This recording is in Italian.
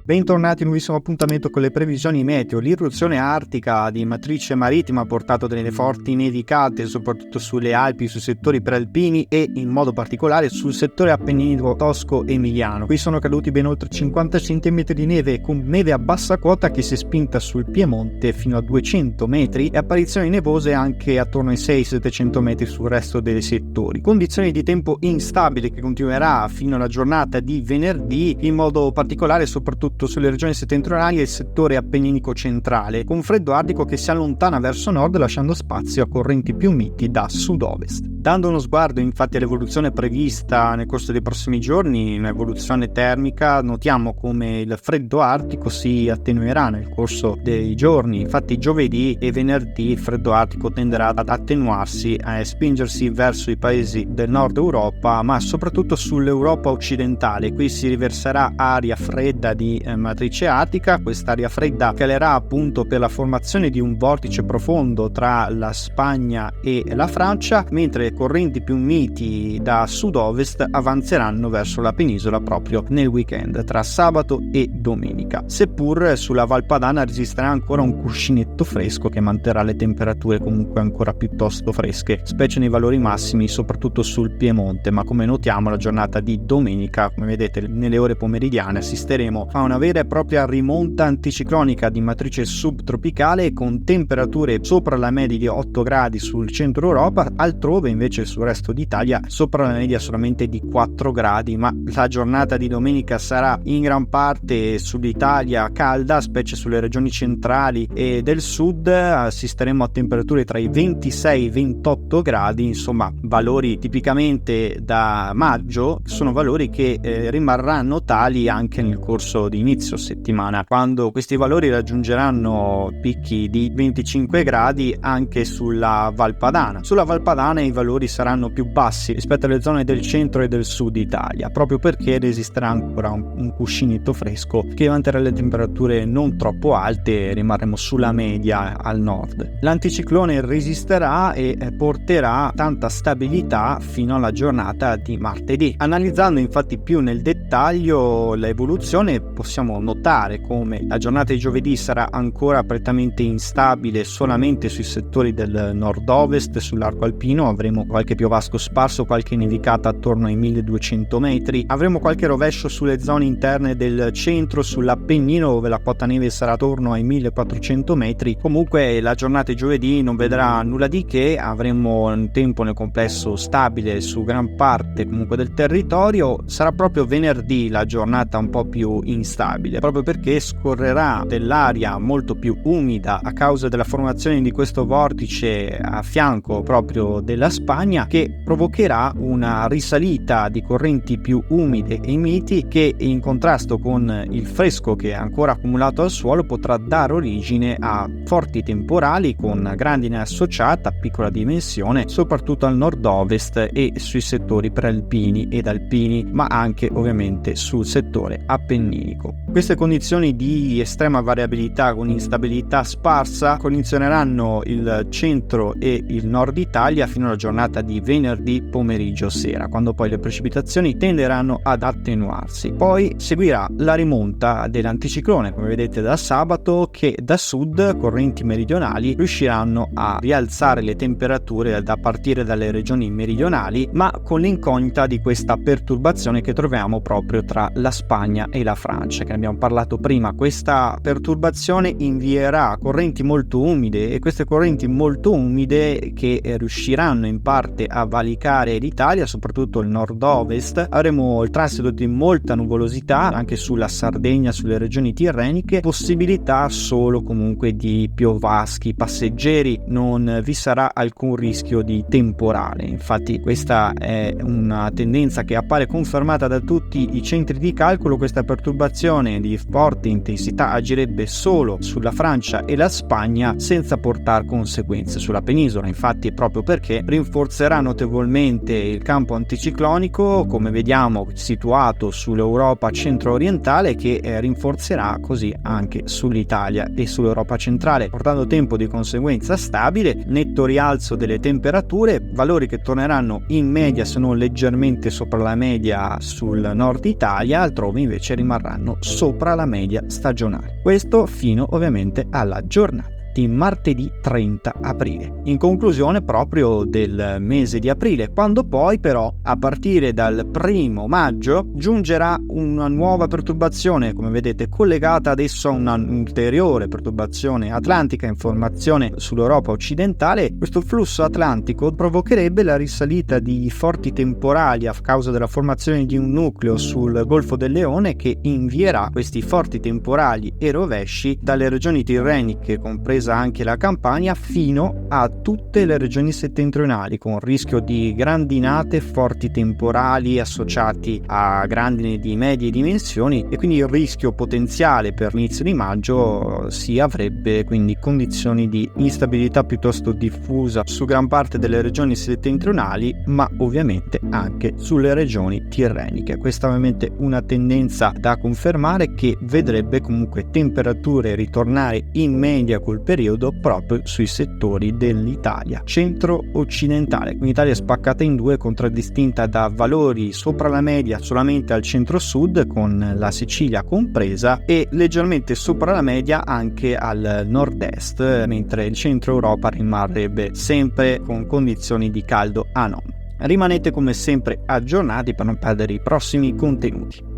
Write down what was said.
Bentornati in un nuovissimo appuntamento con le previsioni meteo. L'irruzione artica di matrice marittima ha portato delle forti nevicate soprattutto sulle Alpi, sui settori prealpini e in modo particolare sul settore appenninico tosco-emiliano. Qui sono caduti ben oltre 50 cm di neve, con neve a bassa quota che si è spinta sul Piemonte fino a 200 metri e apparizioni nevose anche attorno ai 600-700 metri sul resto dei settori. Condizioni di tempo instabili che continuerà fino alla giornata di venerdì, in modo particolare soprattutto sulle regioni settentrionali e il settore appenninico centrale, con freddo artico che si allontana verso nord lasciando spazio a correnti più miti da sud-ovest. Dando uno sguardo infatti all'evoluzione prevista nel corso dei prossimi giorni, un'evoluzione termica, notiamo come il freddo artico si attenuerà nel corso dei giorni. Infatti giovedì e venerdì il freddo artico tenderà ad attenuarsi e spingersi verso i paesi del nord Europa, ma soprattutto sull'Europa occidentale. Qui si riverserà aria fredda di matrice artica. Quest'aria fredda calerà appunto per la formazione di un vortice profondo tra la Spagna e la Francia, mentre correnti più miti da sud-ovest avanzeranno verso la penisola proprio nel weekend tra sabato e domenica, seppur sulla Val Padana resisterà ancora un cuscinetto fresco che manterrà le temperature comunque ancora piuttosto fresche, specie nei valori massimi soprattutto sul Piemonte. Ma come notiamo la giornata di domenica, come vedete nelle ore pomeridiane, assisteremo a una vera e propria rimonta anticiclonica di matrice subtropicale con temperature sopra la media di 8 gradi sul centro Europa, altrove invece sul resto d'Italia sopra la media solamente di 4 gradi. Ma la giornata di domenica sarà in gran parte sull'Italia calda, specie sulle regioni centrali e del sud. Assisteremo a temperature tra i 26 e i 28 gradi, insomma valori tipicamente da maggio, sono valori che rimarranno tali anche nel corso di inizio settimana, quando questi valori raggiungeranno picchi di 25 gradi anche sulla Val Padana. Sulla Val Padana i valori saranno più bassi rispetto alle zone del centro e del sud Italia, proprio perché resisterà ancora un cuscinetto fresco che manterrà le temperature non troppo alte e rimarremo sulla media al nord. L'anticiclone resisterà e porterà tanta stabilità fino alla giornata di martedì. Analizzando infatti più nel dettaglio l'evoluzione, possiamo notare come la giornata di giovedì sarà ancora prettamente instabile solamente sui settori del nord-ovest. Sull'arco alpino avremo qualche piovasco sparso, qualche nevicata attorno ai 1200 metri, avremo qualche rovescio sulle zone interne del centro, sull'Appennino dove la quota neve sarà attorno ai 1400 metri. Comunque la giornata di giovedì non vedrà nulla di che, avremo un tempo nel complesso stabile su gran parte comunque del territorio. Sarà proprio venerdì la giornata un po' più instabile, proprio perché scorrerà dell'aria molto più umida a causa della formazione di questo vortice a fianco proprio della Spagna, che provocherà una risalita di correnti più umide e miti che, in contrasto con il fresco che è ancora accumulato al suolo, potrà dare origine a forti temporali con grandine associata a piccola dimensione soprattutto al nord-ovest e sui settori prealpini ed alpini, ma anche ovviamente sul settore appenninico. Queste condizioni di estrema variabilità con instabilità sparsa condizioneranno il centro e il nord Italia fino alla giornata di venerdì pomeriggio sera, quando poi le precipitazioni tenderanno ad attenuarsi. Poi seguirà la rimonta dell'anticiclone, come vedete da sabato, che da sud correnti meridionali riusciranno a rialzare le temperature da partire dalle regioni meridionali, ma con l'incognita di questa perturbazione che troviamo proprio tra la Spagna e la Francia, che ne abbiamo parlato prima. Questa perturbazione invierà correnti molto umide, e queste correnti molto umide che riusciranno in parte a valicare l'Italia, soprattutto il nord-ovest. Avremo il transito di molta nuvolosità anche sulla Sardegna, sulle regioni tirreniche, possibilità solo comunque di piovaschi passeggeri, non vi sarà alcun rischio di temporale. Infatti questa è una tendenza che appare confermata da tutti i centri di calcolo. Questa perturbazione perturbazione di forte intensità agirebbe solo sulla Francia e la Spagna senza portare conseguenze sulla penisola, infatti proprio perché rinforzerà notevolmente il campo anticiclonico, come vediamo situato sull'Europa centro-orientale, che rinforzerà così anche sull'Italia e sull'Europa centrale, portando tempo di conseguenza stabile, netto rialzo delle temperature, valori che torneranno in media se non leggermente sopra la media sul nord Italia, altrove invece rimarranno sopra la media stagionale. Questo fino ovviamente alla giornata di martedì 30 aprile. In conclusione proprio del mese di aprile, quando poi però a partire dal 1° maggio giungerà una nuova perturbazione, come vedete collegata adesso a una ulteriore perturbazione atlantica in formazione sull'Europa occidentale. Questo flusso atlantico provocherebbe la risalita di forti temporali a causa della formazione di un nucleo sul Golfo del Leone che invierà questi forti temporali e rovesci dalle regioni tirreniche, comprese anche la Campania, fino a tutte le regioni settentrionali, con rischio di grandinate, forti temporali associati a grandini di medie dimensioni, e quindi il rischio potenziale per l'inizio di maggio si avrebbe quindi condizioni di instabilità piuttosto diffusa su gran parte delle regioni settentrionali, ma ovviamente anche sulle regioni tirreniche. Questa è ovviamente una tendenza da confermare, che vedrebbe comunque temperature ritornare in media col periodo proprio sui settori dell'Italia centro-occidentale. Quindi Italia è spaccata in due, contraddistinta da valori sopra la media solamente al centro-sud, con la Sicilia compresa, e leggermente sopra la media anche al nord-est, mentre il centro Europa rimarrebbe sempre con condizioni di caldo anomalo. Rimanete come sempre aggiornati per non perdere i prossimi contenuti.